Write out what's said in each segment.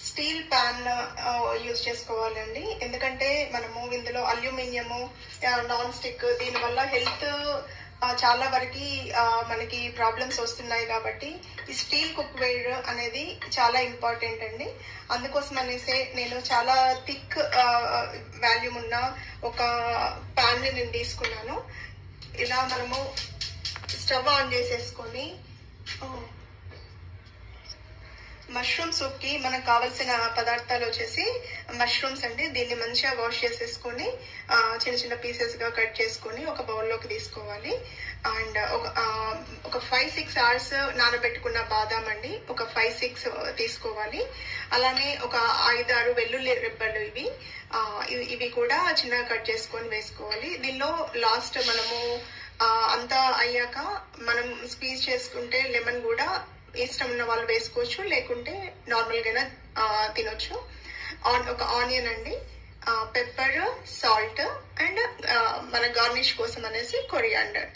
Steel pan use చేసుకోవాలండి. ఎందుకంటే మనము ఇందులో అల్యూమినియము, నాన్ స్టిక్, దీనివల్ల హెల్త్ చాలా వరకు మనకి ప్రాబ్లమ్స్ వస్తున్నాయి. కాబట్టి ఈ స్టీల్ కుక్వేర్ అనేది చాలా ఇంపార్టెంట్ అండి. అందుకోసం అనేసి నేను చాలా థిక్ వాల్యూమ్ ఉన్న ఒక ప్యాన్ ని నేను తీసుకున్నాను. ఇలా మనము స్టవ్ ఆన్ చేసేసుకొని మష్రూమ్ సూప్ కి మనకు కావాల్సిన పదార్థాలు వచ్చేసి మష్రూమ్స్ అండి. దీన్ని మంచిగా వాష్ చేసేసుకొని చిన్న చిన్న పీసెస్ గా కట్ చేసుకొని ఒక బౌల్లోకి తీసుకోవాలి. అండ్ ఒక 5-6 అవర్స్ నానబెట్టుకున్న బాదాం అండి, ఒక 5-6 తీసుకోవాలి. అలానే ఒక 5-6 వెల్లుల్లి రెబ్బలు ఇవి కూడా చిన్నగా కట్ చేసుకొని వేసుకోవాలి. దీనిలో లాస్ట్ మనము అంతా అయ్యాక మనం స్క్వీజ్ చేసుకుంటే లెమన్ కూడా ఇష్టం ఉన్న వాళ్ళు వేసుకోవచ్చు, లేకుంటే నార్మల్ గానే తినొచ్చు. ఒక ఆనియన్ అండి, పెప్పర్, సాల్ట్ అండ్ మన గార్నిష్ కోసం అనేసి కొరియాండర్.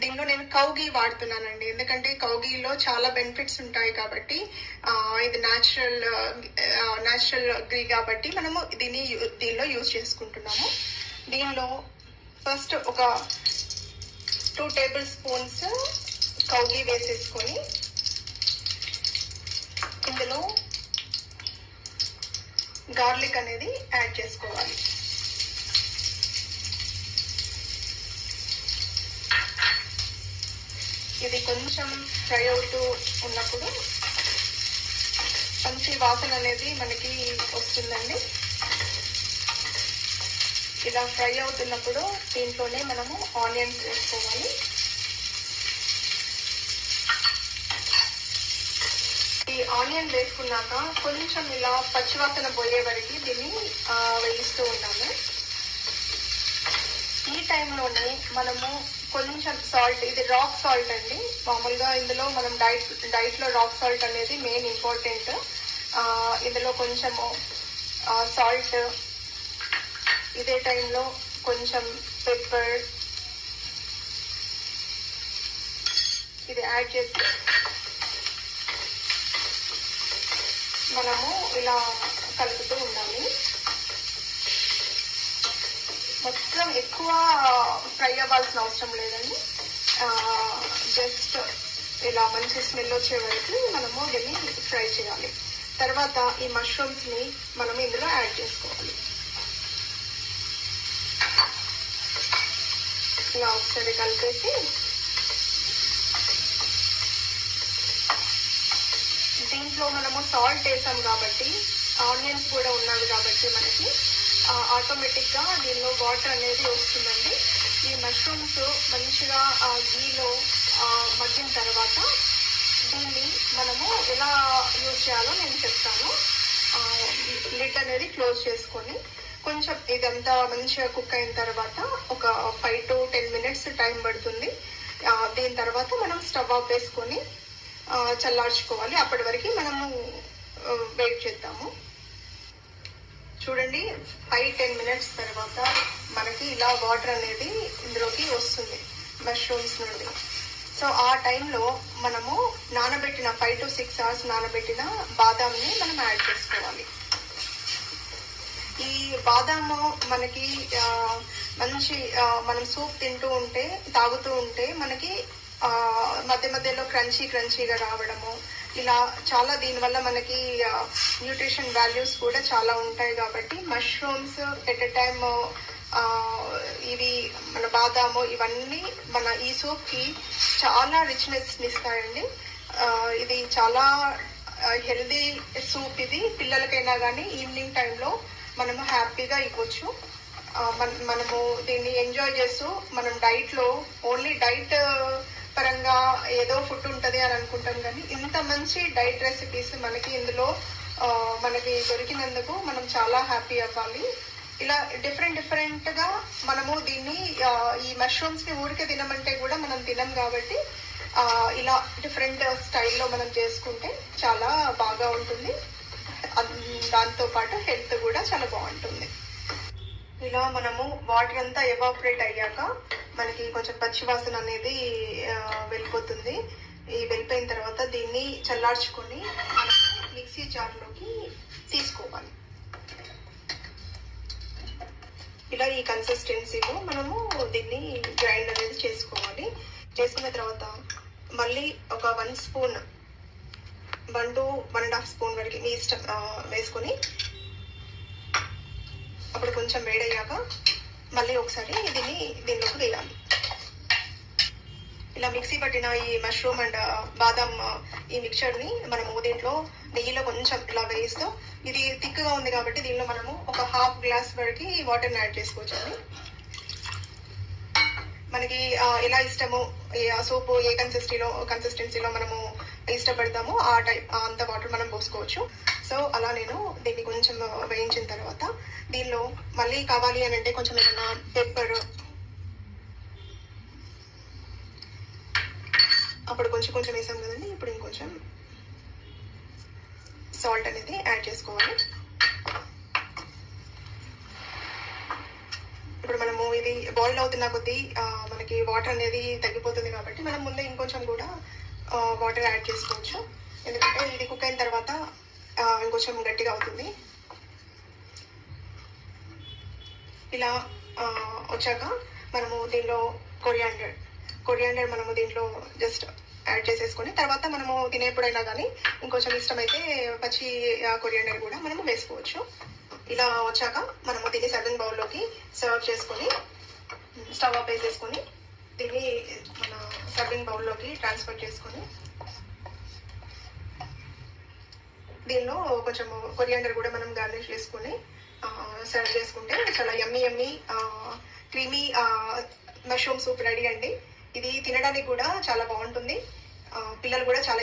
దీనిలో నేను కౌగీ వాడుతున్నానండి, ఎందుకంటే కౌగీలో చాలా బెనిఫిట్స్ ఉంటాయి. కాబట్టి ఇది న్యాచురల్ గ్రీ కాబట్టి మనము దీనిలో యూజ్ చేసుకుంటున్నాము. దీనిలో ఫస్ట్ ఒక 2 టేబుల్ స్పూన్స్ కౌగీ వేసేసుకొని ఇందులో గార్లిక్ అనేది యాడ్ చేసుకోవాలి. ఇది కొంచెం ఫ్రై అవుతూ ఉన్నప్పుడు మంచి వాసన అనేది మనకి వస్తుందండి. ఇలా ఫ్రై అవుతున్నప్పుడు దీంట్లోనే మనము ఆనియన్స్ వేసుకోవాలి. ఈ ఆనియన్ వేసుకున్నాక కొంచెం ఇలా పచ్చివాసన పోయే వరకు దీన్ని వేయిస్తూ ఉన్నాము. ఈ టైంలోనే మనము కొంచెం సాల్ట్, ఇది రాక్ సాల్ట్ అండి. మామూలుగా ఇందులో మనం డైట్ లో రాక్ సాల్ట్ అనేది మెయిన్ ఇంపార్టెంట్. ఇందులో కొంచెము సాల్ట్, ఇదే టైంలో కొంచెం పెప్పర్ ఇది యాడ్ చేసి మనము ఇలా కలుపుతూ ఉండాలి. మొత్తం ఎక్కువ ఫ్రై అవ్వాల్సిన అవసరం లేదండి. జస్ట్ ఇలా మంచి స్మెల్ వచ్చే వరకు మనము దీన్ని ఫ్రై చేయాలి. తర్వాత ఈ మష్రూమ్స్ ని మనం ఇందులో యాడ్ చేసుకోవాలి. ఇలా ఒకసారి కలిపేసి దీంట్లో మనము సాల్ట్ వేసాం కాబట్టి, ఆనియన్స్ కూడా ఉన్నది కాబట్టి మనకి ఆటోమేటిక్ గా దీనిలో వాటర్ అనేది వస్తుందండి. ఈ మష్రూమ్స్ మంచిగా గీలో మగ్గిన తర్వాత దీన్ని మనము ఎలా యూజ్ చేయాలో నేను చెప్తాను. లిడ్ అనేది క్లోజ్ చేసుకొని కొంచెం ఇదంతా మంచిగా కుక్ అయిన తర్వాత ఒక 5 to 10 minutes టైం పడుతుంది. దీని తర్వాత మనం స్టవ్ ఆఫ్ వేసుకొని చల్లార్చుకోవాలి. అప్పటి వరకు మనము వెయిట్ చేద్దాము. చూడండి, 5-10 minutes తర్వాత మనకి ఇలా వాటర్ అనేది ఇందులోకి వస్తుంది మష్రూమ్స్ నుండి. సో ఆ టైంలో మనము నానబెట్టిన 5 to 6 hours నానబెట్టిన బాదాంని మనం యాడ్ చేసుకోవాలి. ఈ బాదాము మనకి మంచి మనం సూప్ తింటూ ఉంటే, తాగుతూ ఉంటే మనకి మధ్య మధ్యలో క్రంచీగా రావడము, ఇలా చాలా దీనివల్ల మనకి న్యూట్రిషన్ వాల్యూస్ కూడా చాలా ఉంటాయి. కాబట్టి మష్రూమ్స్ ఎట్ ఎ టైమ్ ఇవి మన బాదాము ఇవన్నీ మన ఈ సూప్ కి చాలా రిచ్నెస్ ఇస్తాయండి. ఇది చాలా హెల్దీ సూప్. ఇది పిల్లలకైనా కానీ ఈవినింగ్ టైంలో మనము హ్యాపీగా ఇవ్వచ్చు. మనము దీన్ని ఎంజాయ్ చేస్తూ మనం ఓన్లీ డైట్ పరంగా ఏదో ఫుడ్ ఉంటది అని అనుకుంటాం, కానీ ఇంత మంచి డైట్ రెసిపీస్ మనకి ఇందులో మనకి దొరికినందుకు మనం చాలా హ్యాపీ అవ్వాలి. ఇలా డిఫరెంట్ గా మనము దీన్ని ఈ మష్రూమ్స్ ని ఊరికే తినమంటే కూడా మనం తినం కాబట్టి ఇలా డిఫరెంట్ స్టైల్లో మనం చేసుకుంటే చాలా బాగా ఉంటుంది. దాంతో పాటు హెల్త్ కూడా చాలా బాగుంటుంది. ఇలా మనము వాటర్ అంతా ఎవాపరేట్ అయ్యాక మనకి కొంచెం పచ్చివాసన అనేది వెళ్ళిపోతుంది. ఈ వెళ్ళిపోయిన తర్వాత దీన్ని చల్లార్చుకొని మనము మిక్సీ జార్లోకి ఇలా ఈ కన్సిస్టెన్సీలో మనము దీన్ని గ్రైండ్ అనేది చేసుకోవాలి. చేసుకున్న తర్వాత మళ్ళీ ఒక 1 స్పూన్ 1 to 1.5 స్పూన్ వరకు మీ ఇష్టం వేసుకొని అప్పుడు కొంచెం వేడయ్యాక మళ్ళీ ఒకసారి దీనిలోకి వేయాలి. ఇలా మిక్సీ పట్టిన ఈ మష్రూమ్ అండ్ బాదం ఈ మిక్చర్ని మనము దీంట్లో నెయ్యిలో కొంచెం ఇలా వేస్తూ, ఇది థిక్గా ఉంది కాబట్టి దీనిలో మనము ఒక 1/2 గ్లాస్ వరకు వాటర్ని యాడ్ చేసుకోవచ్చండి. మనకి ఎలా ఇష్టమో సూప్ ఏ కన్సిస్టెన్సీలో మనము ఇష్టపడతామో ఆ టైప్ అంత వాటర్ మనం పోసుకోవచ్చు. సో అలా నేను దీన్ని కొంచెం వేయించిన తర్వాత దీనిలో మళ్ళీ కావాలి అని అంటే కొంచెం ఏమైనా పెప్పర్, అప్పుడు కొంచెం వేసాం కదండి, ఇప్పుడు ఇంకొంచెం సాల్ట్ అనేది యాడ్ చేసుకోవాలి. ఇప్పుడు మనము ఇది బాయిల్ అవుతున్న కొద్దీ మనకి వాటర్ అనేది తగ్గిపోతుంది కాబట్టి మనం ముందే ఇంకొంచెం కూడా వాటర్ యాడ్ చేసుకోవచ్చు. ఎందుకంటే ఇది కుక్ అయిన తర్వాత ఇంకొంచెం గట్టిగా అవుతుంది. ఇలా వచ్చాక మనము దీనిలో కొరియాండర్ మనము దీంట్లో జస్ట్ యాడ్ చేసేసుకొని తర్వాత మనము తినేప్పుడైనా కానీ ఇంకొంచెం ఇష్టమైతే పచ్చి కొరియాండర్ కూడా మనము వేసుకోవచ్చు. ఇలా వచ్చాక మనము దీన్ని సర్వింగ్ బౌల్లోకి సర్వ్ చేసుకొని స్టవ్ ఆఫ్ వేసేసుకొని దీన్ని మన సర్వింగ్ బౌల్లోకి ట్రాన్స్ఫర్ చేసుకొని దీనిలో కొంచెం కొరియాండర్ కూడా మనం గార్నిష్ చేసుకొని సర్వ్ చేసుకుంటే చాలా యమ్మీ క్రీమీ మష్రూమ్ సూప్ రెడీ అండి. ఇది తినడానికి కూడా చాలా బాగుంటుంది. పిల్లలు కూడా చాలా